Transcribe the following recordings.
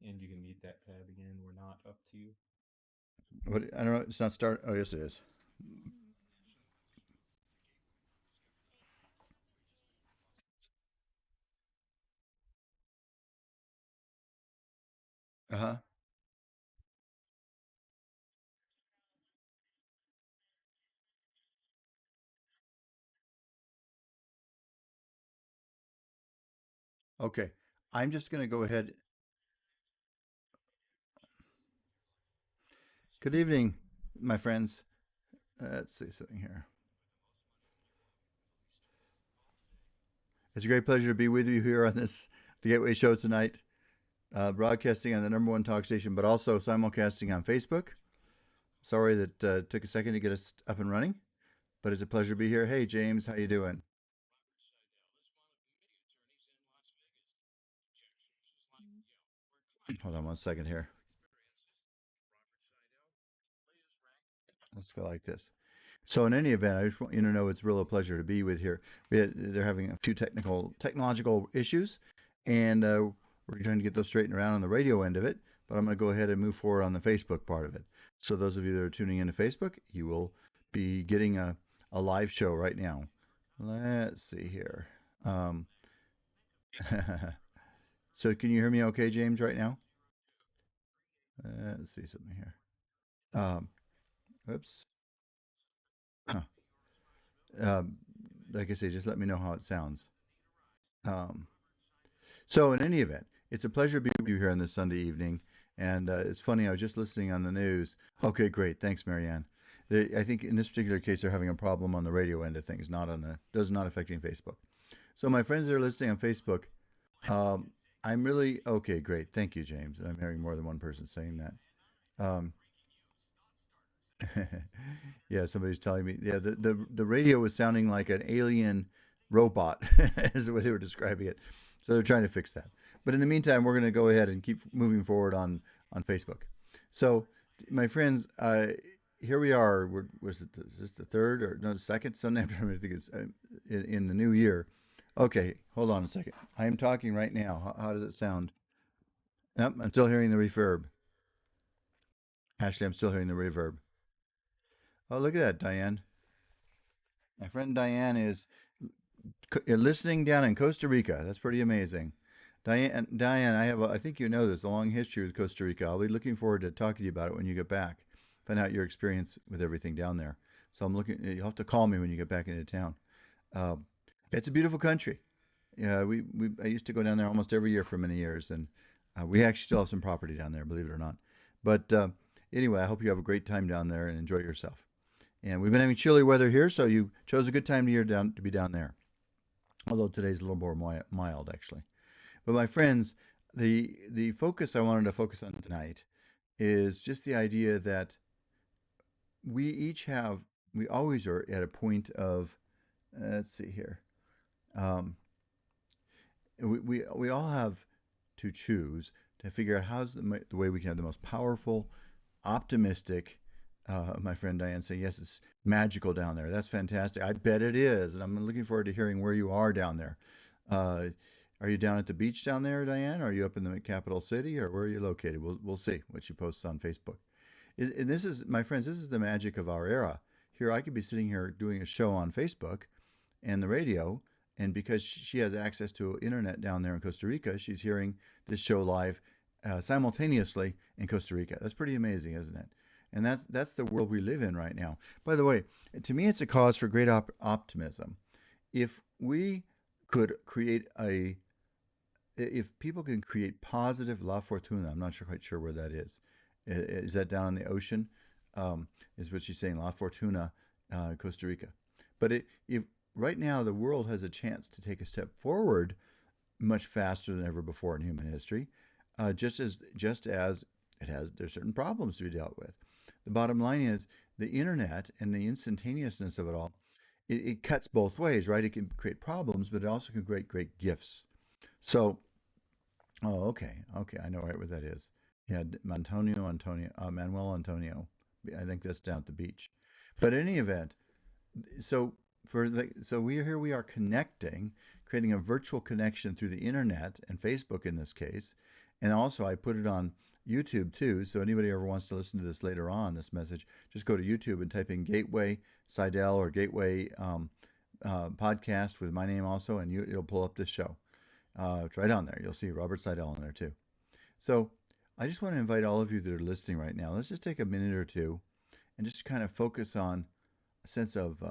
and you can mute that tab again. We're not up to. What? I don't know. It's not start. Oh, yes, it is. Uh huh. Okay. I'm just going to go ahead. Good evening, my friends. Let's see something here. It's a great pleasure to be with you here on this the Gateway Show tonight. Broadcasting on the number one talk station, but also simulcasting on Facebook. Sorry that took a second to get us up and running, but it's a pleasure to be here. Hey, James, how you doing? Hold on one second here. Let's go like this. So, in any event, I just want you to know it's real a pleasure to be with here. They're having a few technological issues, and we're trying to get those straightened around on the radio end of it. But I'm going to go ahead and move forward on the Facebook part of it. So, those of you that are tuning into Facebook, you will be getting a live show right now. Let's see here. Um, so, can you hear me okay, James, right now? Let's see something here. Um, oops. um, like I say, just let me know how it sounds. Um, so, in any event, it's a pleasure to be with you here on this Sunday evening. And it's funny, I was just listening on the news. Okay, great. Thanks, Marianne. I think in this particular case, they're having a problem on the radio end of things, not on the, does not affecting Facebook. So, my friends that are listening on Facebook, I'm really, okay, great. Thank you, James. I'm hearing more than one person saying that. Um, yeah, somebody's telling me. Yeah, the radio was sounding like an alien robot, is the way they were describing it. So they're trying to fix that. But in the meantime, we're going to go ahead and keep moving forward on Facebook. So, my friends, here we are. Was it is this the third or no second Sunday? I'm trying to think it's in the new year. Okay, hold on a second. I am talking right now. How does it sound? Yep, I'm still hearing the reverb. Actually, I'm still hearing the reverb. Oh, look at that, Diane. My friend Diane is listening down in Costa Rica. That's pretty amazing. Diane, I think you know this, a long history with Costa Rica. I'll be looking forward to talking to you about it when you get back. Find out your experience with everything down there. So I'm looking. You'll have to call me when you get back into town. Uh, it's a beautiful country. Yeah, I used to go down there almost every year for many years, and we actually still have some property down there, believe it or not. But anyway, I hope you have a great time down there and enjoy yourself. And we've been having chilly weather here, so you chose a good time of year down to be down there. Although today's a little more mild, actually. But my friends, the focus I wanted to focus on tonight is just the idea that we each have, we always are at a point of, let's see here, um, we all have to choose to figure out how's the way we can have the most powerful, optimistic. My friend Diane saying, yes, it's magical down there. That's fantastic. I bet it is. And I'm looking forward to hearing where you are down there. Uh, are you down at the beach down there, Diane? Are you up in the capital city, or where are you located? We'll see what she posts on Facebook. And this is, my friends, this is the magic of our era. Here, I could be sitting here doing a show on Facebook and the radio, and because she has access to internet down there in Costa Rica, she's hearing this show live simultaneously in Costa Rica. That's pretty amazing, isn't it? And that's the world we live in right now. By the way, to me, it's a cause for great optimism. If we could create a, if people can create positive La Fortuna, I'm not sure, quite sure where that is. Is that down in the ocean? Is what she's saying, La Fortuna, Costa Rica. But if right now the world has a chance to take a step forward much faster than ever before in human history, just as it has, there's certain problems to be dealt with. The bottom line is the internet and the instantaneousness of it all. It cuts both ways, right? It can create problems, but it also can create great gifts. So, oh, okay, I know right where that is. Yeah, Manuel Antonio. I think that's down at the beach. But in any event, so so we are here. We are connecting, creating a virtual connection through the internet and Facebook in this case, And also, I put it on YouTube too. So anybody ever wants to listen to this later on, this message, just go to YouTube and type in Gateway Sidell or Gateway podcast with my name also, and it'll pull up this show. It's right on there. You'll see Robert Sidell on there too. So I just want to invite all of you that are listening right now. Let's just take a minute or two and just kind of focus on a sense of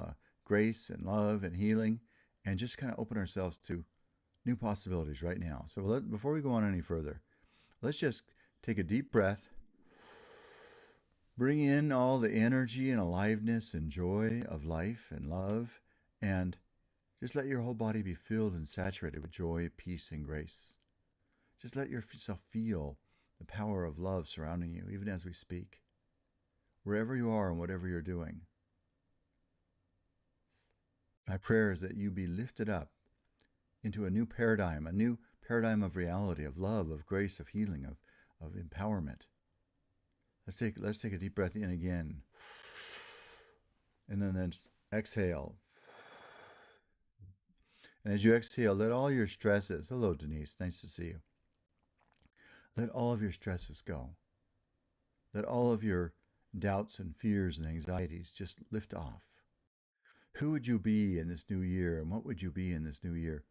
grace and love and healing, and just kind of open ourselves to new possibilities right now. So before we go on any further, let's just take a deep breath, bring in all the energy and aliveness and joy of life and love, and just let your whole body be filled and saturated with joy, peace, and grace. Just let yourself feel the power of love surrounding you, even as we speak, wherever you are and whatever you're doing. My prayer is that you be lifted up into a new paradigm of reality, of love, of grace, of healing, of empowerment. Let's take a deep breath in again. And then exhale. And as you exhale, let all your stresses, hello Denise, nice to see you. Let all of your stresses go. Let all of your doubts and fears and anxieties just lift off. Who would you be in this new year, and what would you be in this new year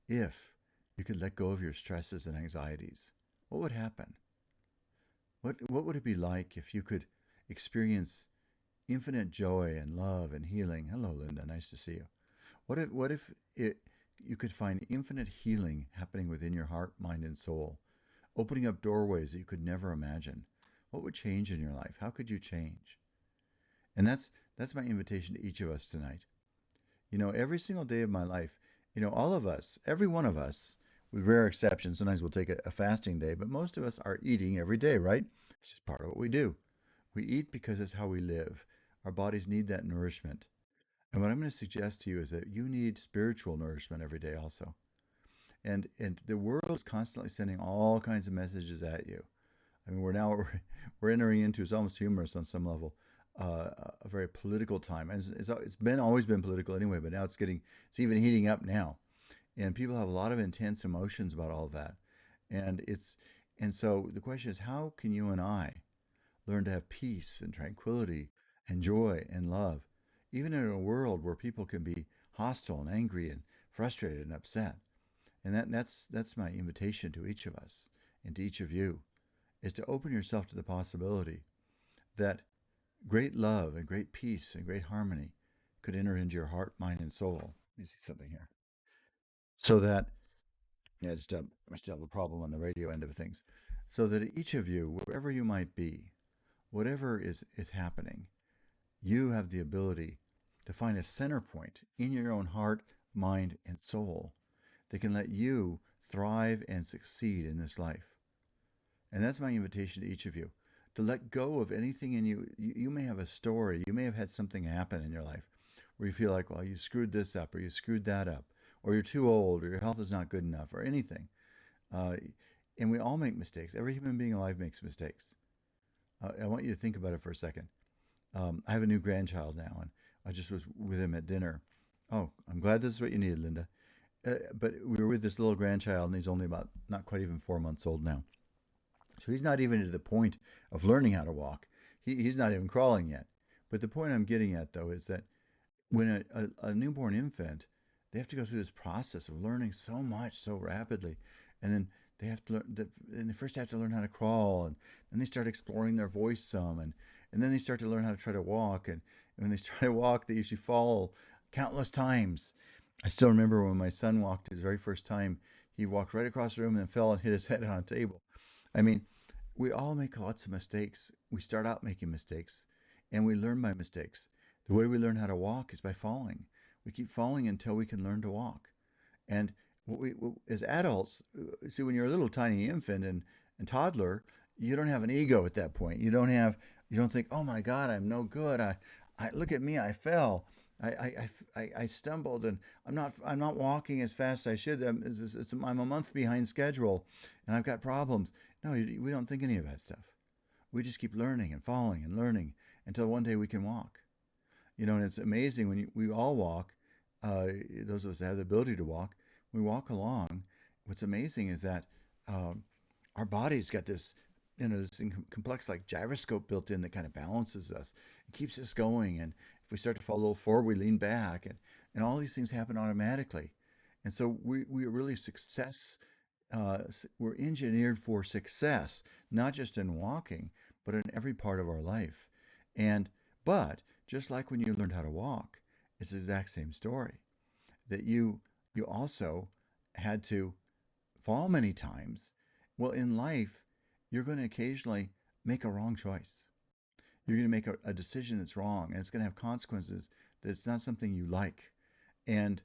if you could let go of your stresses and anxieties? What would happen? What would it be like if you could experience infinite joy and love and healing? Hello, Linda. Nice to see you. What if you could find infinite healing happening within your heart, mind, and soul, opening up doorways that you could never imagine? What would change in your life? How could you change? And that's my invitation to each of us tonight. Every single day of my life, all of us, every one of us, with rare exceptions, sometimes we'll take a fasting day, but most of us are eating every day, right? It's just part of what we do. We eat because it's how we live. Our bodies need that nourishment. And what I'm going to suggest to you is that you need spiritual nourishment every day also. And the world is constantly sending all kinds of messages at you. I mean, we're entering into, it's almost humorous on some level, a very political time. And it's always been political anyway, but now it's even heating up now. And people have a lot of intense emotions about all of that. And so the question is, how can you and I learn to have peace and tranquility and joy and love, even in a world where people can be hostile and angry and frustrated and upset? And that's my invitation to each of us and to each of you, is to open yourself to the possibility that great love and great peace and great harmony could enter into your heart, mind, and soul. Let me see something here. So that, yeah, I still have a problem on the radio end of things. So that each of you, wherever you might be, whatever is happening, you have the ability to find a center point in your own heart, mind, and soul that can let you thrive and succeed in this life. And that's my invitation to each of you, to let go of anything in you. You may have a story, you may have had something happen in your life where you feel like, well, you screwed this up or you screwed that up, or you're too old or your health is not good enough or anything. And we all make mistakes. Every human being alive makes mistakes. I want you to think about it for a second. I have a new grandchild now, and I just was with him at dinner. Oh, I'm glad this is what you needed, Linda. But we were with this little grandchild, and he's only about not quite even 4 months old now. So he's not even to the point of learning how to walk. He's not even crawling yet. But the point I'm getting at, though, is that when a newborn infant, they have to go through this process of learning so much so rapidly. And then they have to learn, and they first have to learn how to crawl, and then they start exploring their voice some, and then they start to learn how to try to walk. And when they try to walk, they usually fall countless times. I still remember when my son walked his very first time, he walked right across the room and then fell and hit his head on a table. I mean, we all make lots of mistakes. We start out making mistakes, and we learn by mistakes. The way we learn how to walk is by falling. We keep falling until we can learn to walk. And as adults, see, when you're a little tiny infant and toddler, you don't have an ego at that point. You don't think, oh my God, I'm no good. I look at me, I fell. I stumbled, and I'm not walking as fast as I should. I'm a month behind schedule, and I've got problems. No, we don't think any of that stuff. We just keep learning and falling and learning until one day we can walk. And it's amazing when we all walk. Those of us that have the ability to walk, we walk along. What's amazing is that our body's got this, this complex like gyroscope built in that kind of balances us and keeps us going. And if we start to fall a little forward, we lean back, and all these things happen automatically. And so we are really we're engineered for success, not just in walking, but in every part of our life. And, but just like when you learned how to walk, it's the exact same story that you also had to fall many times. Well, in life, you're going to occasionally make a wrong choice. You're going to make a decision that's wrong, and it's going to have consequences that's not something you like. And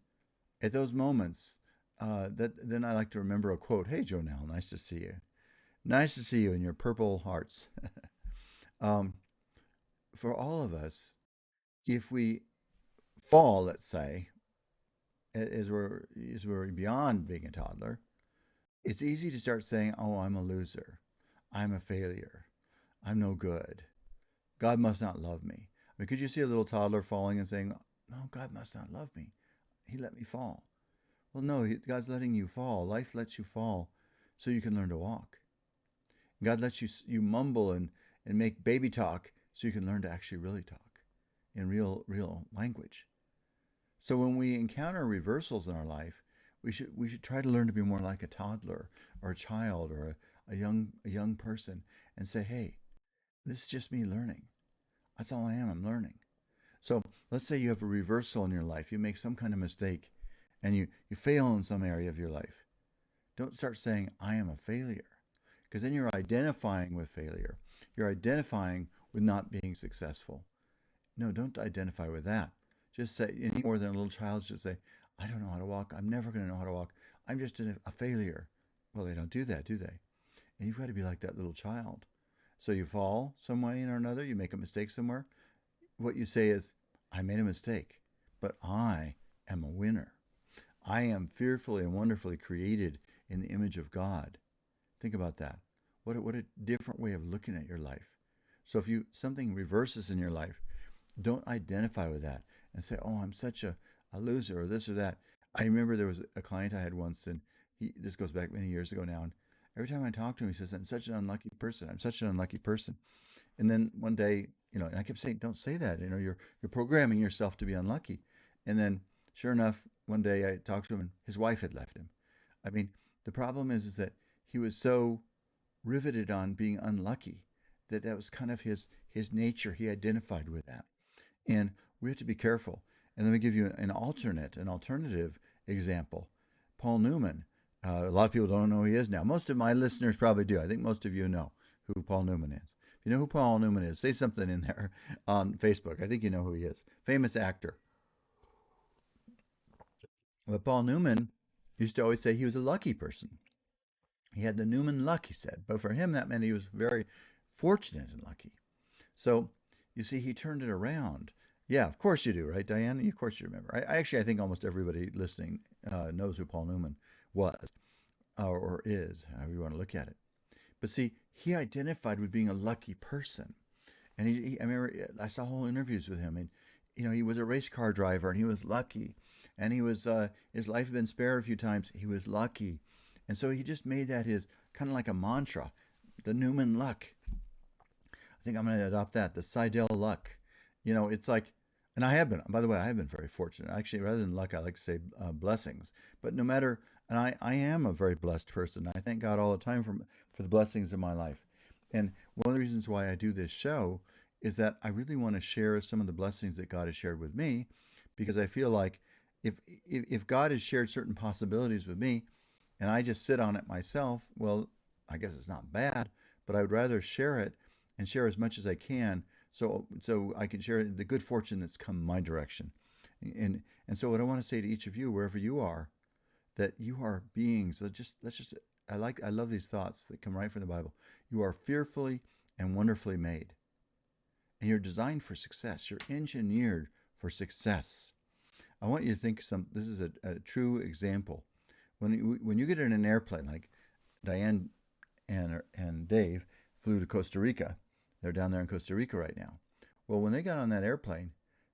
at those moments, then I like to remember a quote. Hey, Jonelle, nice to see you. Nice to see you in your purple hearts. um, for all of us, if we fall, let's say, as we're beyond being a toddler, it's easy to start saying, "Oh, I'm a loser. I'm a failure. I'm no good. God must not love me." I mean, could you see a little toddler falling and saying, "No, God must not love me. He let me fall." Well, no, God's letting you fall. Life lets you fall so you can learn to walk. God lets you mumble and make baby talk so you can learn to actually really talk in real language. So when we encounter reversals in our life, we should try to learn to be more like a toddler or a child or a young person and say, "Hey, this is just me learning. That's all I am. I'm learning." So let's say you have a reversal in your life. You make some kind of mistake and you fail in some area of your life. Don't start saying, "I am a failure," because then you're identifying with failure. You're identifying with not being successful. No, don't identify with that. Just say, any more than a little child should say, "I don't know how to walk. I'm never going to know how to walk. I'm just a failure." Well, they don't do that, do they? And you've got to be like that little child. So you fall some way or another, you make a mistake somewhere. What you say is, "I made a mistake, but I am a winner. I am fearfully and wonderfully created in the image of God." Think about that. What a different way of looking at your life. So if something reverses in your life, don't identify with that and say, "Oh, I'm such a loser," or this or that. I remember there was a client I had once, and this goes back many years ago now, and every time I talk to him, he says, "I'm such an unlucky person. I'm such an unlucky person." And then one day, and I kept saying, "Don't say that. You're programming yourself to be unlucky." And then, sure enough, one day I talked to him, and his wife had left him. I mean, the problem is that he was so riveted on being unlucky that was kind of his nature. He identified with that, and we have to be careful. And let me give you an alternative example. Paul Newman. A lot of people don't know who he is now. Most of my listeners probably do. I think most of you know who Paul Newman is. If you know who Paul Newman is, say something in there on Facebook. I think you know who he is. Famous actor. But Paul Newman used to always say he was a lucky person. He had the Newman luck, he said. But for him, that meant he was very fortunate and lucky. So, you see, he turned it around. Yeah, of course you do, right, Diane? Of course you remember. I think almost everybody listening knows who Paul Newman was or is, however you want to look at it. But see, he identified with being a lucky person. And I remember I saw whole interviews with him, and he was a race car driver, and he was lucky, and his life had been spared a few times. He was lucky, and so he just made that his kind of like a mantra, the Newman luck. I think I'm going to adopt that, the Sidell luck. It's like, and by the way, I have been very fortunate. Actually, rather than luck, I like to say blessings. But no matter, and I am a very blessed person. I thank God all the time for the blessings in my life. And one of the reasons why I do this show is that I really want to share some of the blessings that God has shared with me, because I feel like if God has shared certain possibilities with me, and I just sit on it myself, well, I guess it's not bad, but I would rather share it and share as much as I can, so I can share the good fortune that's come my direction. And so what I want to say to each of you, wherever you are, that you are beings. I love these thoughts that come right from the Bible. You are fearfully and wonderfully made. And you're designed for success. You're engineered for success. I want you to think this is a true example. When you get in an airplane, like Diane and Dave flew to Costa Rica. They're down there in Costa Rica right now. Well, when they got on that airplane,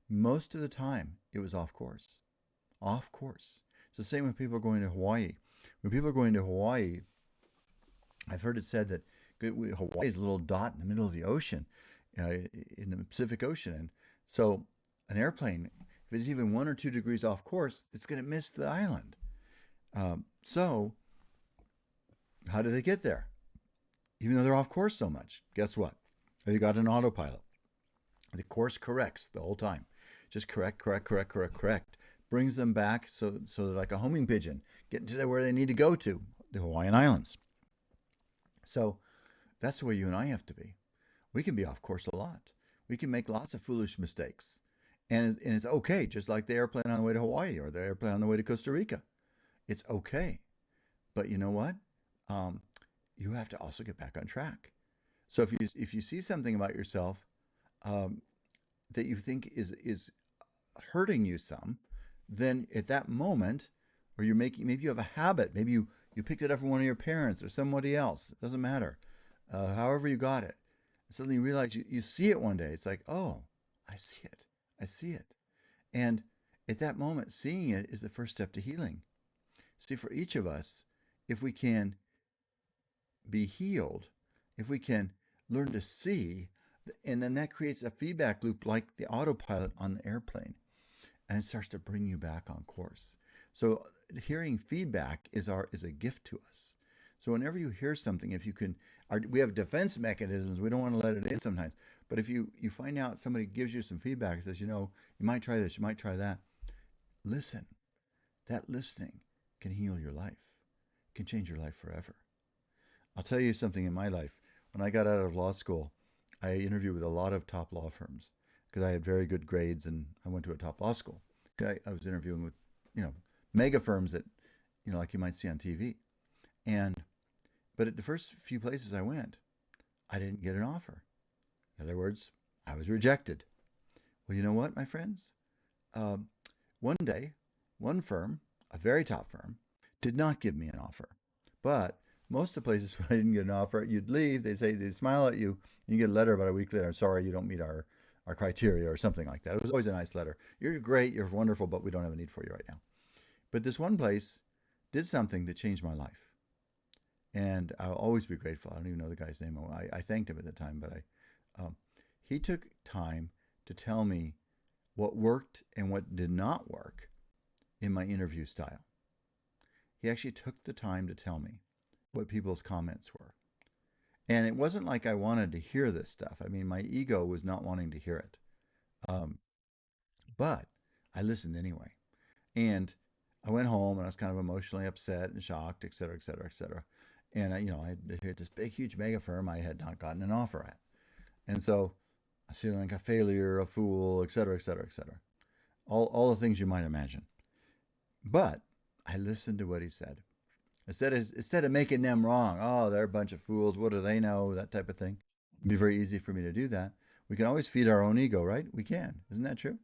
most of the time it was off course. Off course. It's the same when people are going to Hawaii. When people are going to Hawaii, I've heard it said that Hawaii is a little dot in the middle of the ocean, in the Pacific Ocean. And so an airplane, if it's even 1 or 2 degrees off course, it's going to miss the island. So how do they get there? Even though they're off course so much, guess what? They got an autopilot. The course corrects the whole time. Just correct, correct, correct, correct, correct. Brings them back so they're like a homing pigeon, getting to where they need to go to, the Hawaiian Islands. So that's the way you and I have to be. We can be off course a lot. We can make lots of foolish mistakes. And it's okay, just like the airplane on the way to Hawaii or the airplane on the way to Costa Rica. It's okay. But you know what? Um, you have to also get back on track. So if you see something about yourself um, that you think is hurting you some, then at that moment, or you're making, maybe you have a habit, maybe you picked it up from one of your parents or somebody else. It doesn't matter. However you got it. Suddenly you realize you see it one day. It's like, oh, I see it. I see it. And at that moment, seeing it is the first step to healing. See, for each of us, if we can be healed, if we can learn to see, and then that creates a feedback loop like the autopilot on the airplane, and it starts to bring you back on course. So hearing feedback is a gift to us. So whenever you hear something, if you can, we have defense mechanisms. We don't want to let it in sometimes. But if you find out somebody gives you some feedback and says, you might try this, you might try that, listen. That listening can heal your life, can change your life forever. I'll tell you something in my life. When I got out of law school, I interviewed with a lot of top law firms because I had very good grades and I went to a top law school. I was interviewing with, mega firms that, like you might see on TV. But at the first few places I went, I didn't get an offer. In other words, I was rejected. Well, you know what, my friends? One day, one firm, a very top firm, did not give me an offer. But most of the places when I didn't get an offer, you'd leave, they'd smile at you, and you get a letter about a week later, sorry, you don't meet our criteria or something like that. It was always a nice letter. You're great, you're wonderful, but we don't have a need for you right now. But this one place did something that changed my life. And I'll always be grateful. I don't even know the guy's name. I thanked him at the time, but he took time to tell me what worked and what did not work in my interview style. He actually took the time to tell me what people's comments were. And it wasn't like I wanted to hear this stuff. I mean, my ego was not wanting to hear it. Um, but I listened anyway. And I went home and I was kind of emotionally upset and shocked, et cetera, et cetera, et cetera. And I had this big, huge mega firm I had not gotten an offer at. And so I was feeling like a failure, a fool, et cetera, et cetera, et cetera. All the things you might imagine. But I listened to what he said. Instead of making them wrong, oh, they're a bunch of fools, what do they know, that type of thing. It'd be very easy for me to do that. We can always feed our own ego, right? We can. Isn't that true?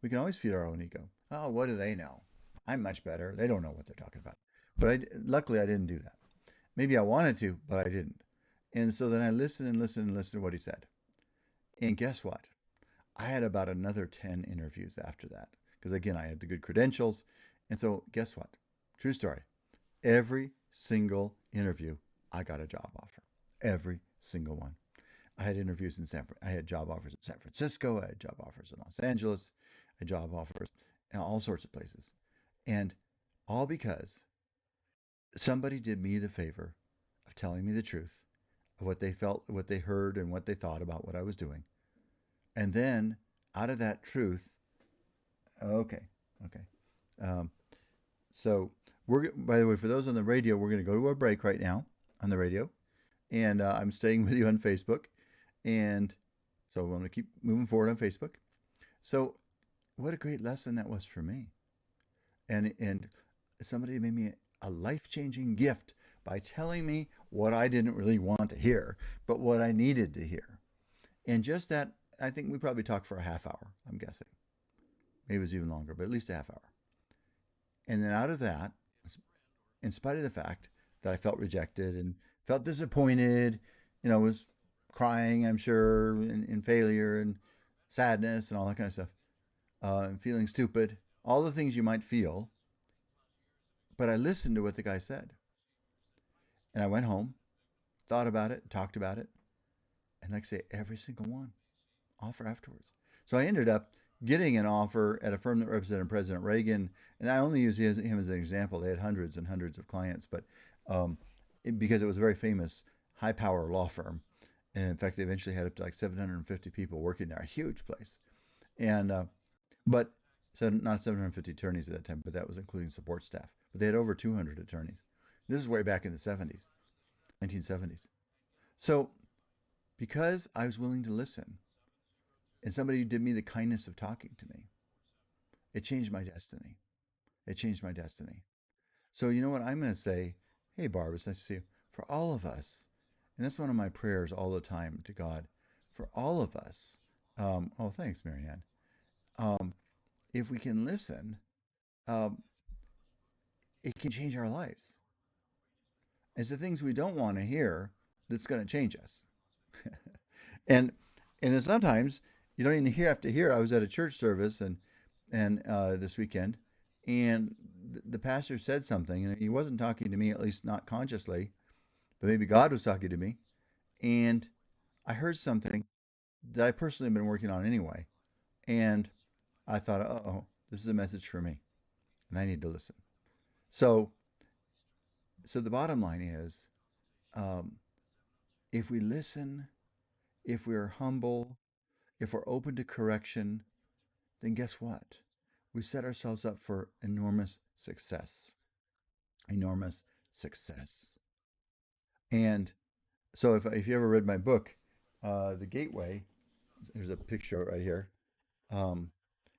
We can always feed our own ego. Oh, what do they know? I'm much better. They don't know what they're talking about. But luckily, I didn't do that. Maybe I wanted to, but I didn't. And so then I listened and listened and listened to what he said. And guess what? I had about another 10 interviews after that. Because again, I had the good credentials. And so guess what? True story. Every single interview, I got a job offer. Every single one. I had interviews I had job offers in San Francisco. I had job offers in Los Angeles. I had job offers in all sorts of places. And all because somebody did me the favor of telling me the truth of what they felt, what they heard, and what they thought about what I was doing. And then out of that truth, okay. Um, so by the way, for those on the radio, we're going to go to a break right now on the radio. And I'm staying with you on Facebook. And so I'm going to keep moving forward on Facebook. So what a great lesson that was for me. And somebody made me a life-changing gift by telling me what I didn't really want to hear, but what I needed to hear. And just that, I think we probably talked for a half hour, I'm guessing. Maybe it was even longer, but at least a half hour. And then out of that, in spite of the fact that I felt rejected and felt disappointed, was crying, I'm sure, in failure and sadness and all that kind of stuff, and feeling stupid, all the things you might feel. But I listened to what the guy said. And I went home thought about it, talked about it, and like I say, every single one offer afterwards. So I ended up getting an offer at a firm that represented President Reagan, and I only use him as an example. They had hundreds and hundreds of clients, but um, because it was a very famous high power law firm, and in fact, they eventually had up to like 750 people working there, a huge place. And but so not 750 attorneys at that time, but that was including support staff. But they had over 200 attorneys. This is way back in the 70s, 1970s. So because I was willing to listen, and somebody did me the kindness of talking to me, it changed my destiny. It changed my destiny. So you know what I'm going to say? Hey, Barb, it's nice to see you. For all of us, and that's one of my prayers all the time to God. For all of us, oh, thanks, Marianne. Um, if we can listen, um, it can change our lives. It's the things we don't want to hear that's going to change us. and and then sometimes you don't even have to hear. I was at a church service and this weekend, and the pastor said something, and he wasn't talking to me, at least not consciously, but maybe God was talking to me, and I heard something that I personally have been working on anyway, and I thought, oh, this is a message for me, and I need to listen. So so the bottom line is, um, if we listen, if we are humble, if we're open to correction, then guess what? We set ourselves up for enormous success. Enormous success. And so if you ever read my book, The Gateway, there's a picture right here. Um,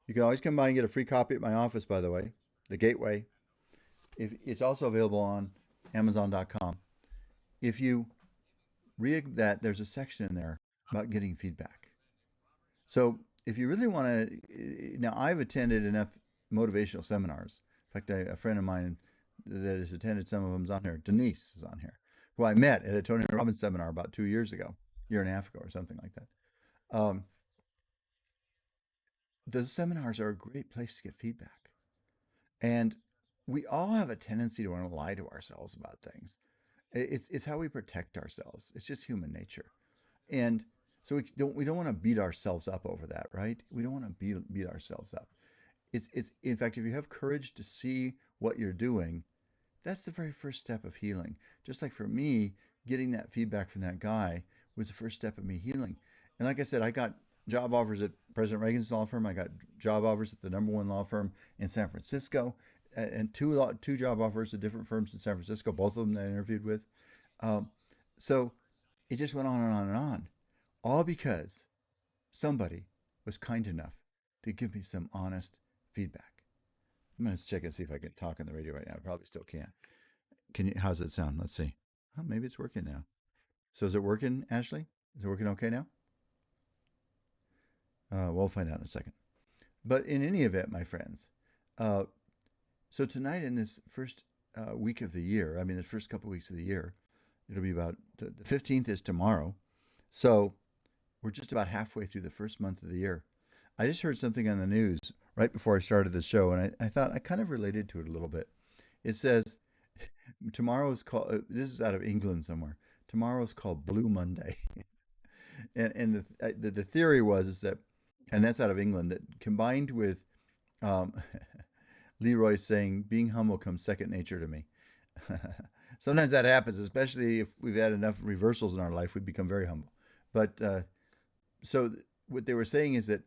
you can always come by and get a free copy at my office, by the way. The Gateway. If, it's also available on Amazon.com. If you read that, there's a section in there about getting feedback. So if you really want to, now I've attended enough motivational seminars. In fact, a friend of mine that has attended some of them's on here. Denise is on here, who I met at a Tony Robbins seminar about 2 years ago, year and a half ago, or something like that. Those seminars are a great place to get feedback, and we all have a tendency to want to lie to ourselves about things. It's how we protect ourselves. It's just human nature. And so we don't want to beat ourselves up over that, right? We don't want to beat ourselves up. It's in fact, if you have courage to see what you're doing, that's the very first step of healing. Just like for me, getting that feedback from that guy was the first step of me healing. And like I said, I got job offers at President Reagan's law firm. I got job offers at the number one law firm in San Francisco, and two job offers at different firms in San Francisco. Both of them that I interviewed with. Um, so it just went on and on and on, all because somebody was kind enough to give me some honest feedback. I'm going to check and see if I can talk on the radio right now. I probably still can't. Can you? How's it sound? Let's see. Oh, maybe it's working now. So is it working, Ashley? Is it working okay now? We'll find out in a second. But in any event, my friends, uh, so tonight in this first week of the year, I mean, the first couple weeks of the year, it'll be about the 15th is tomorrow. So we're just about halfway through the first month of the year. I just heard something on the news right before I started the show, and I thought I kind of related to it a little bit. It says tomorrow's called, this is out of England somewhere. Tomorrow's called Blue Monday. And the theory was is that, and that's out of England, that combined with um, Leroy saying, being humble comes second nature to me. Sometimes that happens, especially if we've had enough reversals in our life, we become very humble. But so what they were saying is that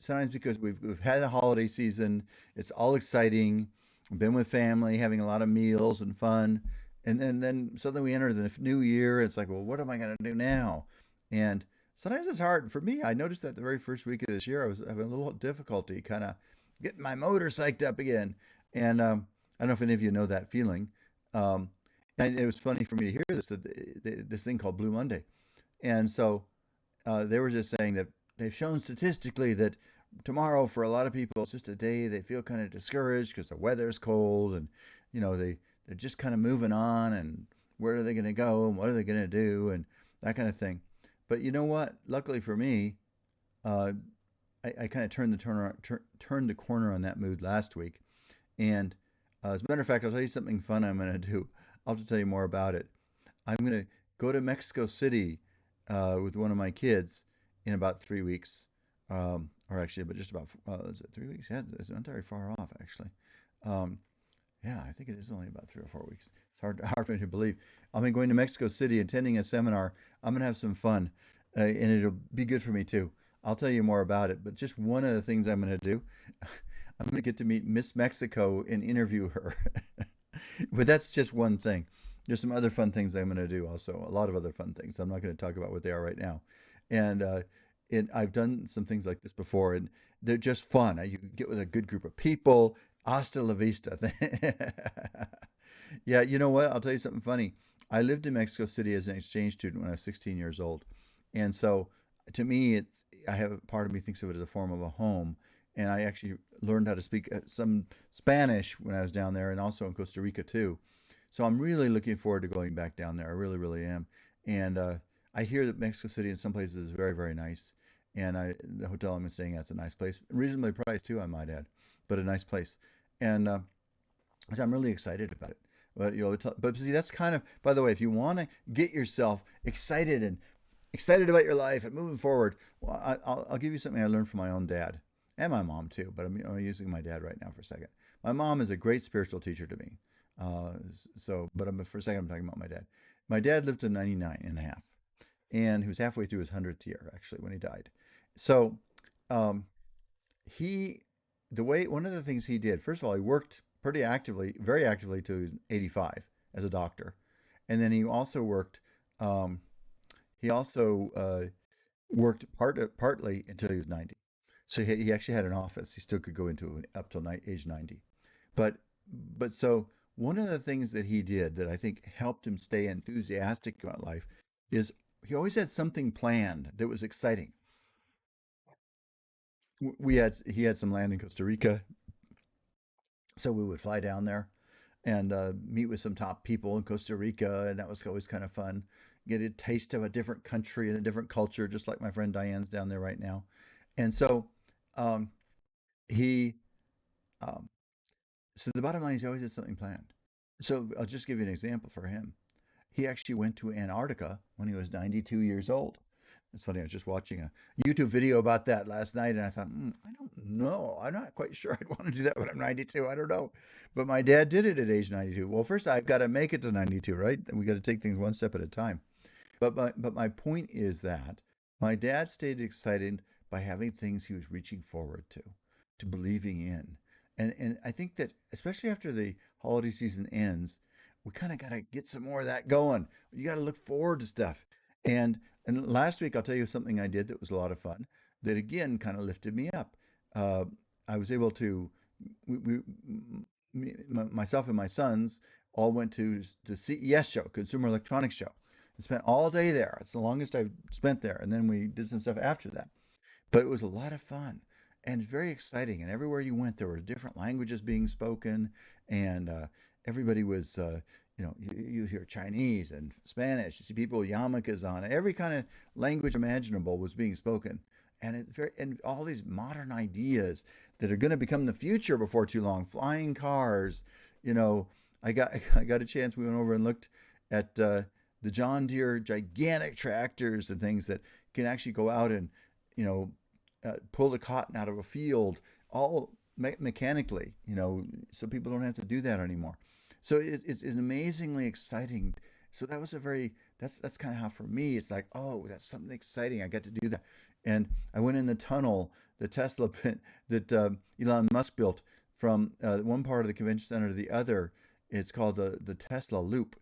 sometimes because we've had a holiday season, it's all exciting, been with family, having a lot of meals and fun, and then suddenly we enter the new year. It's like, well, what am I going to do now? And sometimes it's hard for me. I noticed that the very first week of this year, I was having a little difficulty kind of getting my motor psyched up again. And I don't know if any of you know that feeling. Um, and it was funny for me to hear this, this thing called Blue Monday. And so they were just saying that they've shown statistically that tomorrow for a lot of people it's just a day they feel kind of discouraged because the weather's cold, and they're just kind of moving on, and where are they going to go and what are they going to do and that kind of thing. But you know what? Luckily for me, uh, I kind of turned the corner on that mood last week. And as a matter of fact, I'll tell you something fun I'm going to do. I'll have to tell you more about it. I'm going to go to Mexico City with one of my kids in about 3 weeks, or actually, but just about is it 3 weeks? Yeah, it's not very far off actually. Um, yeah, I think it is only about 3 or 4 weeks. It's hard for me to believe. I'll be going to Mexico City, attending a seminar. I'm gonna have some fun, and it'll be good for me too. I'll tell you more about it. But just one of the things I'm gonna do, I'm gonna get to meet Miss Mexico and interview her. But that's just one thing. There's some other fun things I'm gonna do also. A lot of other fun things. I'm not gonna talk about what they are right now. And I've done some things like this before, and they're just fun. You get with a good group of people. Hasta la vista. Yeah, you know what? I'll tell you something funny. I lived in Mexico City as an exchange student when I was 16 years old. And so to me, I have part of me thinks of it as a form of a home. And I actually learned how to speak some Spanish when I was down there and also in Costa Rica too. So I'm really looking forward to going back down there. I really, really am. And I hear that Mexico City in some places is very, very nice. And the hotel I'm staying at is a nice place, reasonably priced too, I might add, but a nice place. And so I'm really excited about it. But but see, that's kind of, by the way, if you want to get yourself excited and excited about your life and moving forward, well, I'll give you something I learned from my own dad and my mom too. But I'm using my dad right now for a second. My mom is a great spiritual teacher to me. But for a second, I'm talking about my dad. My dad lived to 99 and a half, and he was halfway through his 100th year actually when he died. So um, he the way one of the things he did, first of all, he worked pretty actively, very actively till he was 85 as a doctor, and then um, he also worked partly until he was 90. So he actually had an office. He still could go into it up till age 90. But so one of the things that he did that I think helped him stay enthusiastic about life is he always had something planned that was exciting. We had He had some land in Costa Rica, so we would fly down there and meet with some top people in Costa Rica, and that was always kind of fun. Get a taste of a different country and a different culture, just like my friend Diane's down there right now. And so um, he, um, so the bottom line is he always had something planned. So I'll just give you an example for him. He actually went to Antarctica when he was 92 years old. It's funny, I was just watching a YouTube video about that last night, and I thought, I don't know. I'm not quite sure I'd want to do that when I'm 92. I don't know. But my dad did it at age 92. Well, first, I've got to make it to 92, right? And we got to take things one step at a time. But my point is that my dad stayed excited by having things he was reaching forward to believing in. And I think that especially after the holiday season ends, we kind of got to get some more of that going. You got to look forward to stuff. And last week I'll tell you something I did that was a lot of fun that again kind of lifted me up. Uh, I was able to myself and my sons all went to the CES show, Consumer Electronics Show, and spent all day there. It's the longest I've spent there. And then we did some stuff after that. But it was a lot of fun and very exciting. And everywhere you went, there were different languages being spoken, and everybody was, you hear Chinese and Spanish. You see people with yarmulkes on. Every kind of language imaginable was being spoken, and all these modern ideas that are going to become the future before too long. Flying cars, you know. I got a chance. We went over and looked at the John Deere gigantic tractors and things that can actually go out and you know pull the cotton out of a field all mechanically. So people don't have to do that anymore. So it's amazingly exciting. So that was a very that's kind of how for me it's like, oh, that's something exciting. I get to do that. And I went in the tunnel, the Tesla pit that Elon Musk built from one part of the convention center to the other. It's called the Tesla Loop.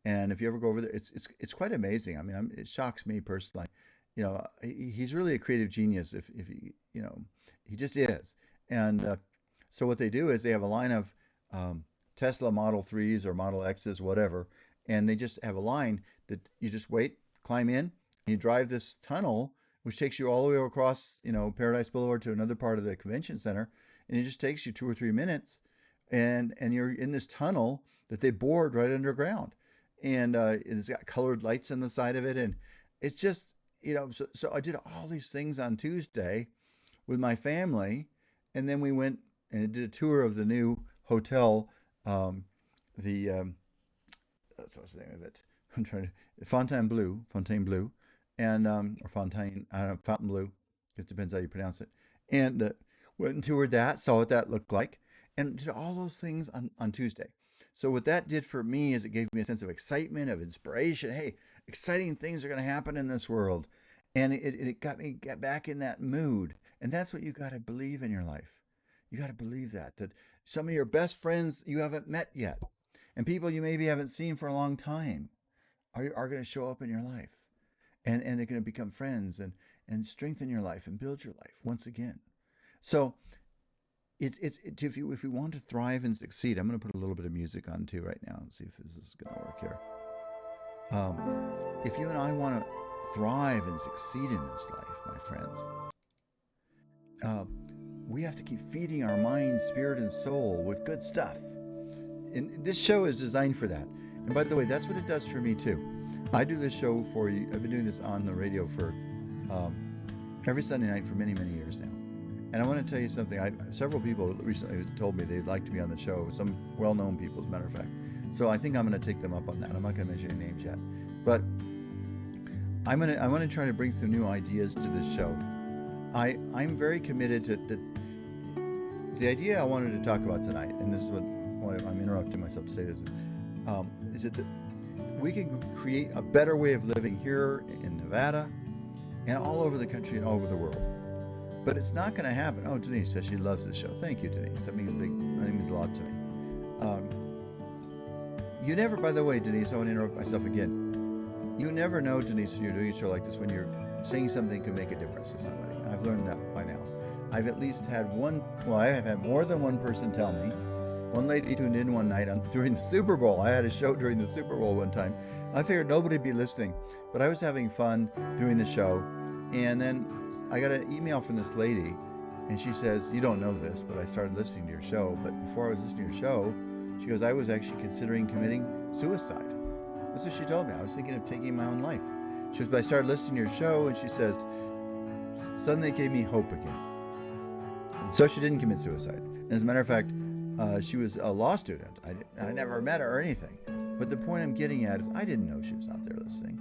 And if you ever go over there, it's quite amazing. I mean, it shocks me personally. He's really a creative genius. If he just is. And so what they do is they have a line of Tesla Model 3s or Model X's, whatever, and they just have a line that you just wait, climb in, and you drive this tunnel, which takes you all the way across, Paradise Boulevard to another part of the convention center, and it just takes you 2 or 3 minutes, and you're in this tunnel that they bored right underground, and it's got colored lights on the side of it, and it's just, so I did all these things on Tuesday with my family, and then we went and did a tour of the new hotel, um, the that's what's the name of it. I'm trying to Fontaine Bleu, and or Fontaine, I don't know, Fountain Blue. It depends how you pronounce it. And went and toured that, saw what that looked like, and did all those things on Tuesday. So what that did for me is it gave me a sense of excitement, of inspiration. Hey, exciting things are going to happen in this world, and it got me get back in that mood. And that's what you got to believe in your life. You got to believe that some of your best friends you haven't met yet, and people you maybe haven't seen for a long time, are going to show up in your life, and they're going to become friends and strengthen your life and build your life once again. So if we want to thrive and succeed, I'm going to put a little bit of music on too right now and see if this is going to work here. If you and I want to thrive and succeed in this life, my friends, we have to keep feeding our mind, spirit, and soul with good stuff. And this show is designed for that. And by the way, that's what it does for me too. I do this show for you. I've been doing this on the radio for every Sunday night for many, many years now. And I want to tell you something. Several people recently told me they'd like to be on the show, some well-known people, as a matter of fact. So I think I'm going to take them up on that. I'm not going to mention any names yet. But I want to try to bring some new ideas to this show. I'm very committed to the idea I wanted to talk about tonight, and this is why I'm interrupting myself to say this, is that we can create a better way of living here in Nevada and all over the country and all over the world. But it's not going to happen. Oh, Denise says she loves this show. Thank you, Denise. That means a lot to me. You never, by the way, Denise, I want to interrupt myself again. You never know, Denise, when you're doing a show like this, when you're saying something can make a difference to somebody. And I've learned that by now. I've at least had I have had more than one person tell me. One lady tuned in one night during the Super Bowl. I had a show during the Super Bowl one time. I figured nobody'd be listening, but I was having fun doing the show. And then I got an email from this lady, and she says, "You don't know this, but I started listening to your show. But before I was listening to your show," she goes, "I was actually considering committing suicide." That's what she told me. I was thinking of taking my own life. She goes, "But I started listening to your show," and she says, "Suddenly it gave me hope again." And so she didn't commit suicide. And as a matter of fact, she was a law student. I never met her or anything. But the point I'm getting at is I didn't know she was out there listening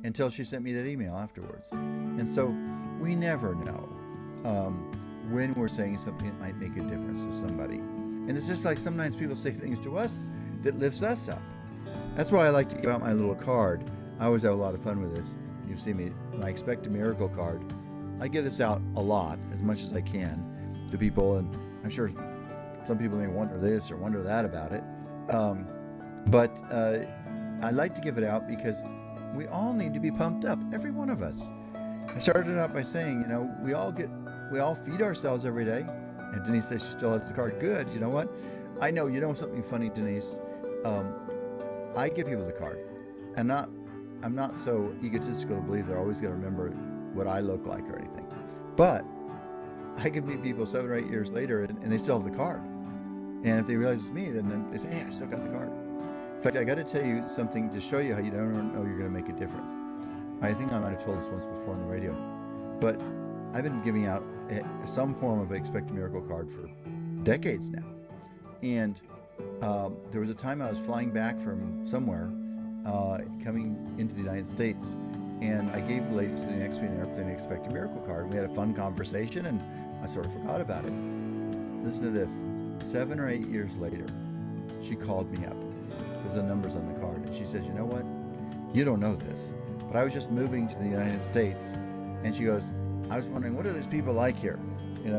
until she sent me that email afterwards. And so we never know when we're saying something that might make a difference to somebody. And it's just like sometimes people say things to us that lifts us up. That's why I like to give out my little card. I always have a lot of fun with this. You've seen me, my Expect a Miracle card. I give this out a lot, as much as I can, to people. And I'm sure some people may wonder this or wonder that about it. But I like to give it out because we all need to be pumped up, every one of us. I started out by saying, we all feed ourselves every day. And Denise says she still has the card. Good. You know what? I know. You know something funny, Denise? I give people the card. I'm not so egotistical to believe they're always going to remember what I look like or anything. But I can meet people 7 or 8 years later and they still have the card. And if they realize it's me, then they say, "Hey, I still got the card." In fact, I got to tell you something to show you how you don't know you're going to make a difference. I think I might have told this once before on the radio, but I've been giving out some form of Expect a Miracle card for decades now. And there was a time I was flying back from somewhere, coming into the United States, and I gave the lady sitting next to me in the airplane an Expect a Miracle card. We had a fun conversation, and I sort of forgot about it. Listen to this. 7 or 8 years later, she called me up with the numbers on the card, and she says, "You know what? You don't know this, but I was just moving to the United States," and she goes, "I was wondering, what are these people like here? I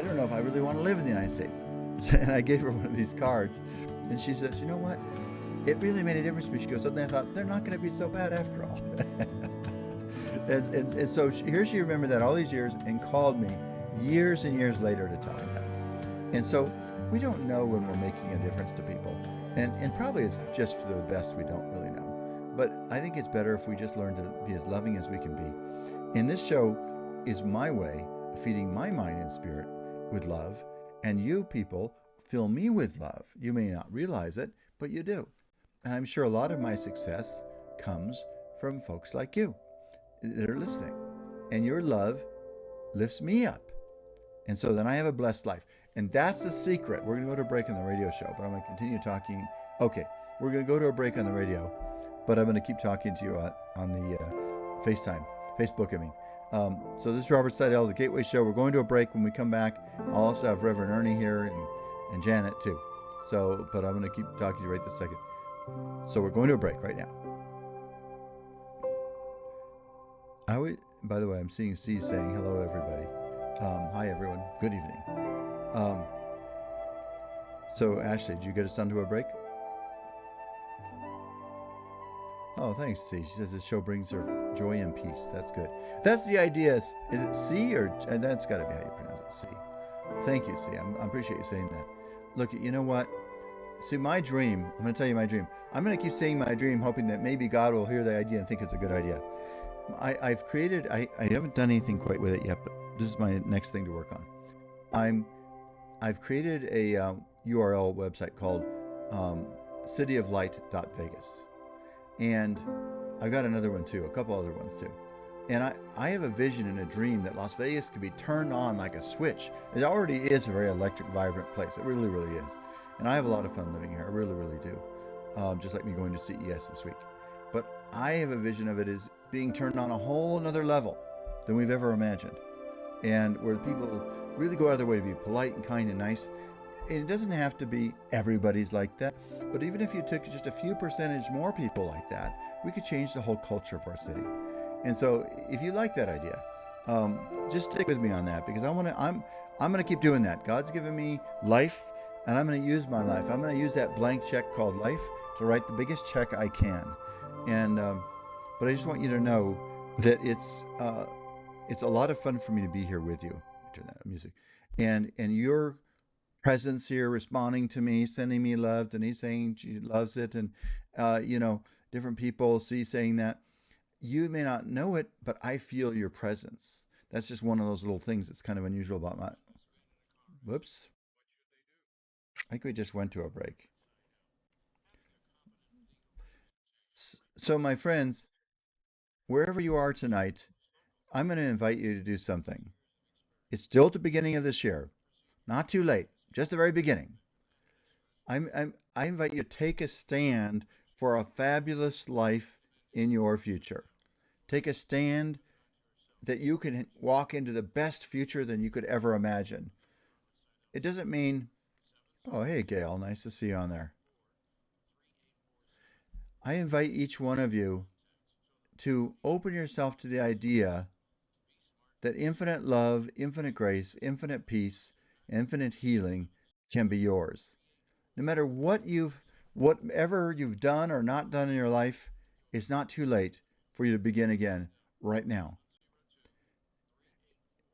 don't know if I really want to live in the United States." And I gave her one of these cards, and she says, "You know what? It really made a difference to me." She goes, "Suddenly I thought, they're not going to be so bad after all." and so here she remembered that all these years and called me years and years later to tell me that. And so we don't know when we're making a difference to people. And probably it's just for the best, we don't really know. But I think it's better if we just learn to be as loving as we can be. And this show is my way of feeding my mind and spirit with love. And you people fill me with love. You may not realize it, but you do. And I'm sure a lot of my success comes from folks like you that are listening. And your love lifts me up. And so then I have a blessed life. And that's the secret. We're going to go to a break on the radio show, but I'm going to continue talking. Okay, we're going to go to a break on the radio. but I'm going to keep talking to you on the FaceTime, Facebook, I mean. So this is Robert Sidell, The Gateway Show. We're going to a break. When we come back, I'll also have Reverend Ernie here and Janet too. So, but I'm going to keep talking to you right this second. So we're going to a break right now. By the way, I'm seeing C saying hello, everybody. Hi, everyone. Good evening. So, Ashley, did you get us onto a break? Oh, thanks, C. She says the show brings her joy and peace. That's good. That's the idea. Is it C or and that's got to be how you pronounce it? C. Thank you, C. I appreciate you saying that. Look, you know what? See, my dream. I'm going to tell you my dream. I'm going to keep saying my dream, hoping that maybe God will hear the idea and think it's a good idea. I've created. I haven't done anything quite with it yet, but this is my next thing to work on. I've created a URL website called cityoflight.vegas. And I've got another one too, a couple other ones too. And I have a vision and a dream that Las Vegas could be turned on like a switch. It already is a very electric, vibrant place. It really, really is. And I have a lot of fun living here. I really, really do. Just like me going to CES this week. But I have a vision of it as being turned on a whole nother level than we've ever imagined. And where people really go out of their way to be polite and kind and nice. And it doesn't have to be everybody's like that, but even if you took just a few percentage more people like that, we could change the whole culture of our city. And so, if you like that idea, just stick with me on that because I'm gonna keep doing that. God's given me life, and I'm gonna use my life. I'm gonna use that blank check called life to write the biggest check I can. And but I just want you to know that it's a lot of fun for me to be here with you. Turn that music, and your presence here, responding to me, sending me love, and he's saying she loves it, and different people see saying that. You may not know it, but I feel your presence. That's just one of those little things that's kind of unusual about my. Whoops! I think we just went to a break. So, my friends, wherever you are tonight, I'm going to invite you to do something. It's still at the beginning of this year, not too late, just the very beginning. I invite you to take a stand for a fabulous life in your future. Take a stand that you can walk into the best future than you could ever imagine. It doesn't mean, oh, hey, Gail, nice to see you on there. I invite each one of you to open yourself to the idea that infinite love, infinite grace, infinite peace, infinite healing can be yours. No matter whatever you've done or not done in your life, it's not too late for you to begin again right now.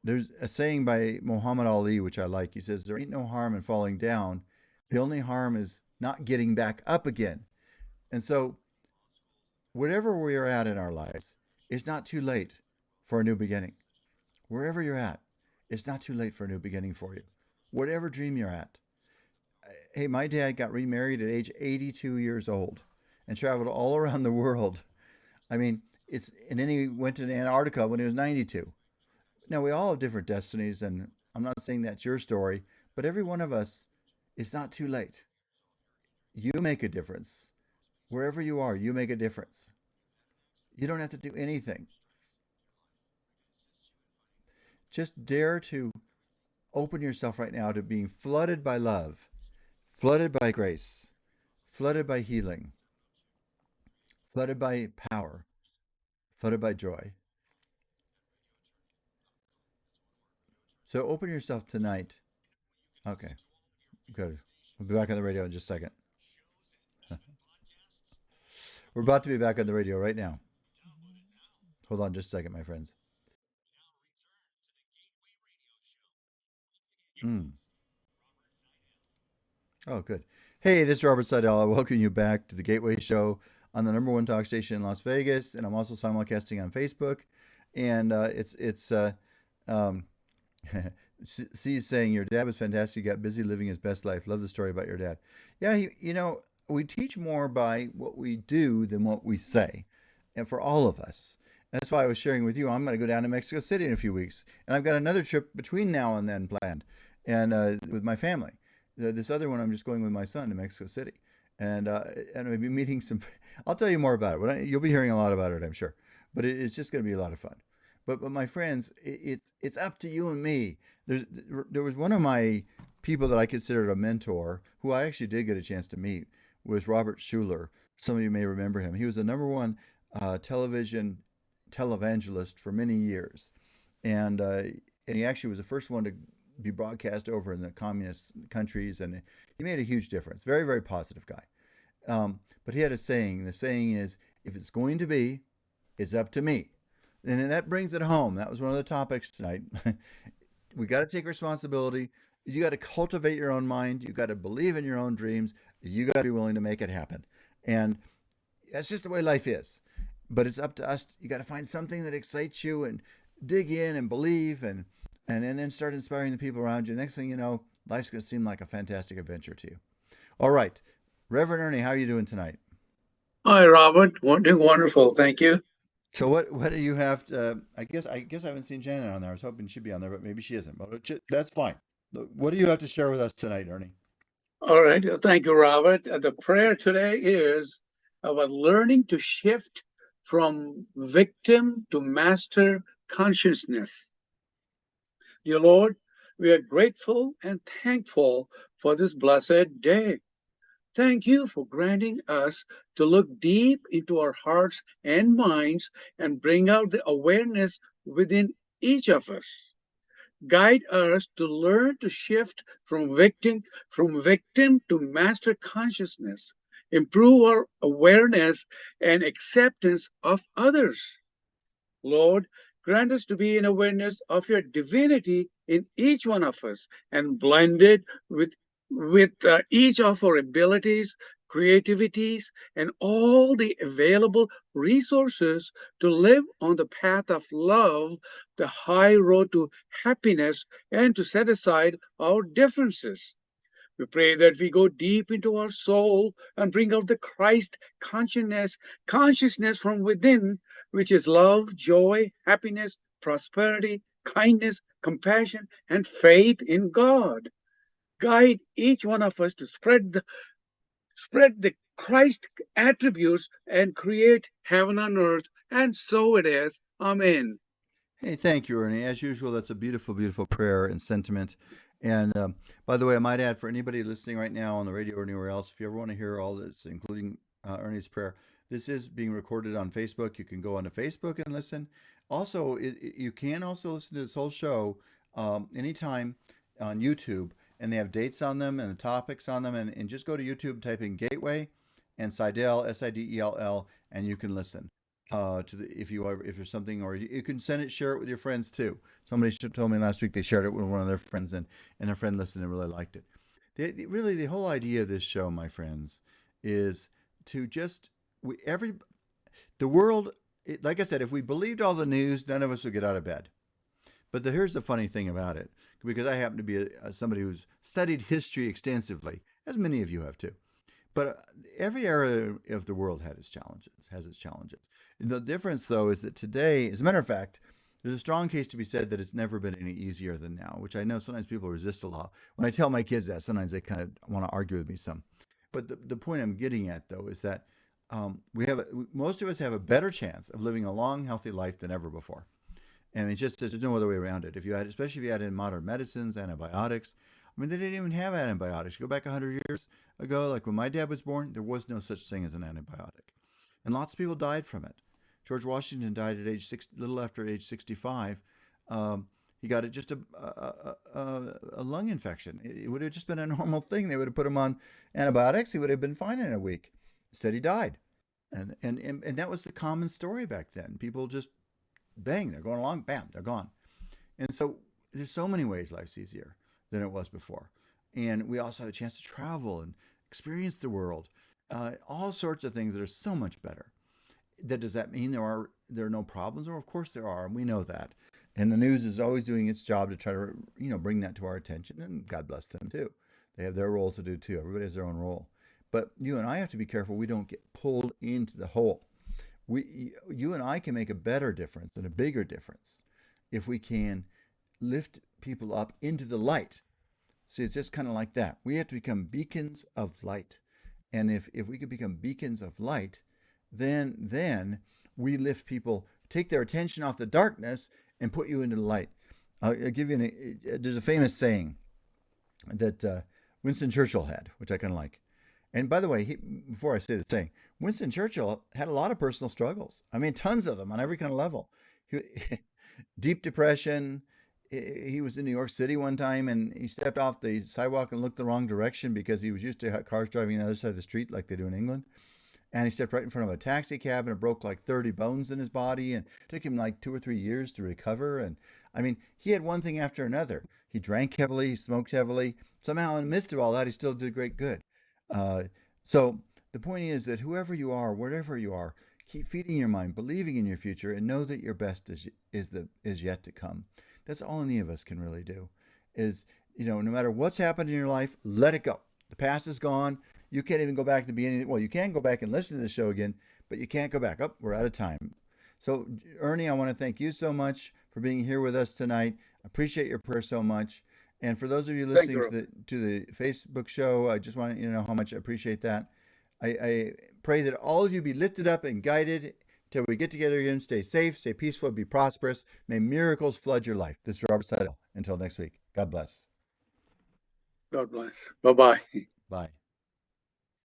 There's a saying by Muhammad Ali, which I like. He says, there ain't no harm in falling down. The only harm is not getting back up again. And so, whatever we're at in our lives, it's not too late for a new beginning. Wherever you're at, it's not too late for a new beginning for you. Whatever dream you're at. Hey, my dad got remarried at age 82 years old and traveled all around the world. I mean, and then he went to Antarctica when he was 92. Now, we all have different destinies, and I'm not saying that's your story, but every one of us, it's not too late. You make a difference. Wherever you are, you make a difference. You don't have to do anything. Just dare to open yourself right now to being flooded by love, flooded by grace, flooded by healing, flooded by power, flooded by joy. So open yourself tonight. Okay, good. We'll be back on the radio in just a second. We're about to be back on the radio right now. Hold on just a second, my friends. Mm. Oh, good. Hey, this is Robert Sidell. I welcome you back to the Gateway Show on the number one talk station in Las Vegas, and I'm also simulcasting on Facebook. And um, C saying your dad was fantastic. He got busy living his best life. Love the story about your dad. Yeah, we teach more by what we do than what we say, and for all of us. That's why I was sharing with you. I'm going to go down to Mexico City in a few weeks, and I've got another trip between now and then planned, and with my family. This other one, I'm just going with my son to Mexico City, and I'll be meeting some. I'll tell you more about it. You'll be hearing a lot about it, I'm sure. But it's just going to be a lot of fun. But my friends, it's up to you and me. There was one of my people that I considered a mentor who I actually did get a chance to meet was Robert Schuller. Some of you may remember him. He was the number one television televangelist for many years, and he actually was the first one to be broadcast over in the communist countries, and he made a huge difference. Very, very positive guy. But he had a saying. The saying is, if it's going to be, it's up to me. And then that brings it home. That was one of the topics tonight. We got to take responsibility. You got to cultivate your own mind. You got to believe in your own dreams. You got to be willing to make it happen. And that's just the way life is. But it's up to us. You got to find something that excites you and dig in and believe and then start inspiring the people around you. Next thing you know, life's going to seem like a fantastic adventure to you. All right. Reverend Ernie, how are you doing tonight? Hi, Robert. Doing wonderful. Thank you. So what do you have to, I guess I haven't seen Janet on there. I was hoping she'd be on there, but maybe she isn't. But that's fine. What do you have to share with us tonight, Ernie? All right. Thank you, Robert. The prayer today is about learning to shift from victim to master consciousness. Dear Lord, we are grateful and thankful for this blessed day. Thank you for granting us to look deep into our hearts and minds and bring out the awareness within each of us. Guide us to learn to shift from victim to master consciousness, improve our awareness and acceptance of others. Lord, grant us to be in awareness of your divinity in each one of us and blended with each of our abilities, creativities, and all the available resources to live on the path of love, the high road to happiness, and to set aside our differences. We pray that we go deep into our soul and bring out the Christ consciousness from within, which is love, joy, happiness, prosperity, kindness, compassion, and faith in God. Guide each one of us to spread the Christ attributes and create heaven on earth. And so it is. Amen. Hey, thank you, Ernie. As usual, that's a beautiful, beautiful prayer and sentiment. And by the way, I might add for anybody listening right now on the radio or anywhere else, if you ever want to hear all this, including Ernie's prayer, this is being recorded on Facebook. You can go onto Facebook and listen. Also, you can also listen to this whole show anytime on YouTube, and they have dates on them and the topics on them. And just go to YouTube, type in Gateway and Sidell, Sidell, and you can listen to the if there's something, or you can send it, share it with your friends too. Somebody told me last week they shared it with one of their friends, and their friend listened and really liked it. Really, the whole idea of this show, my friends, is to just every the world. Like I said, if we believed all the news, none of us would get out of bed. But here's the funny thing about it, because I happen to be somebody who's studied history extensively, as many of you have too. But every era of the world has its challenges. The difference, though, is that today, as a matter of fact, there's a strong case to be said that it's never been any easier than now, which I know sometimes people resist a lot. When I tell my kids that, sometimes they kind of want to argue with me some. But the point I'm getting at, though, is that most of us have a better chance of living a long, healthy life than ever before. And it's just, there's no other way around it. Especially if you add in modern medicines, antibiotics. I mean, they didn't even have antibiotics. Go back 100 years ago, like when my dad was born, there was no such thing as an antibiotic. And lots of people died from it. George Washington died at little after age 65. He got it just a lung infection. It would have just been a normal thing. They would have put him on antibiotics. He would have been fine in a week. Instead, he died. And that was the common story back then. People just, bang, they're going along, bam, they're gone. And so there's so many ways life's easier than it was before. And we also have a chance to travel and experience the world. All sorts of things that are so much better. Does that mean there are no problems? Well, of course there are, and we know that. And the news is always doing its job to try to bring that to our attention, and God bless them too. They have their role to do too. Everybody has their own role. But you and I have to be careful we don't get pulled into the hole. You and I can make a better difference and a bigger difference if we can lift people up into the light. See, it's just kind of like that. We have to become beacons of light. And if we could become beacons of light, then we lift people, take their attention off the darkness and put you into the light. I'll give you there's a famous saying that Winston Churchill had, which I kind of like. And by the way, before I say the saying, Winston Churchill had a lot of personal struggles. I mean, tons of them on every kind of level. Deep depression. He was in New York City one time and he stepped off the sidewalk and looked the wrong direction because he was used to cars driving on the other side of the street like they do in England. And he stepped right in front of a taxi cab and it broke like 30 bones in his body and it took him like 2 or 3 years to recover. And I mean, he had one thing after another. He drank heavily, he smoked heavily. Somehow in the midst of all that, he still did great good. So the point is that whoever you are, wherever you are, keep feeding your mind, believing in your future, and know that your best is yet to come. That's all any of us can really do. Is no matter what's happened in your life, let it go. The past is gone. You can't even go back to the beginning. Well, you can go back and listen to the show again, but you can't go back. Oh, we're out of time. So, Ernie, I want to thank you so much for being here with us tonight. I appreciate your prayer so much. And for those of you Thank you, listening Robert. to the Facebook show, I just want you to know how much I appreciate that. I pray that all of you be lifted up and guided till we get together again. Stay safe, stay peaceful, be prosperous. May miracles flood your life. This is Robert Sidell. Until next week, God bless. God bless. Bye-bye. Bye.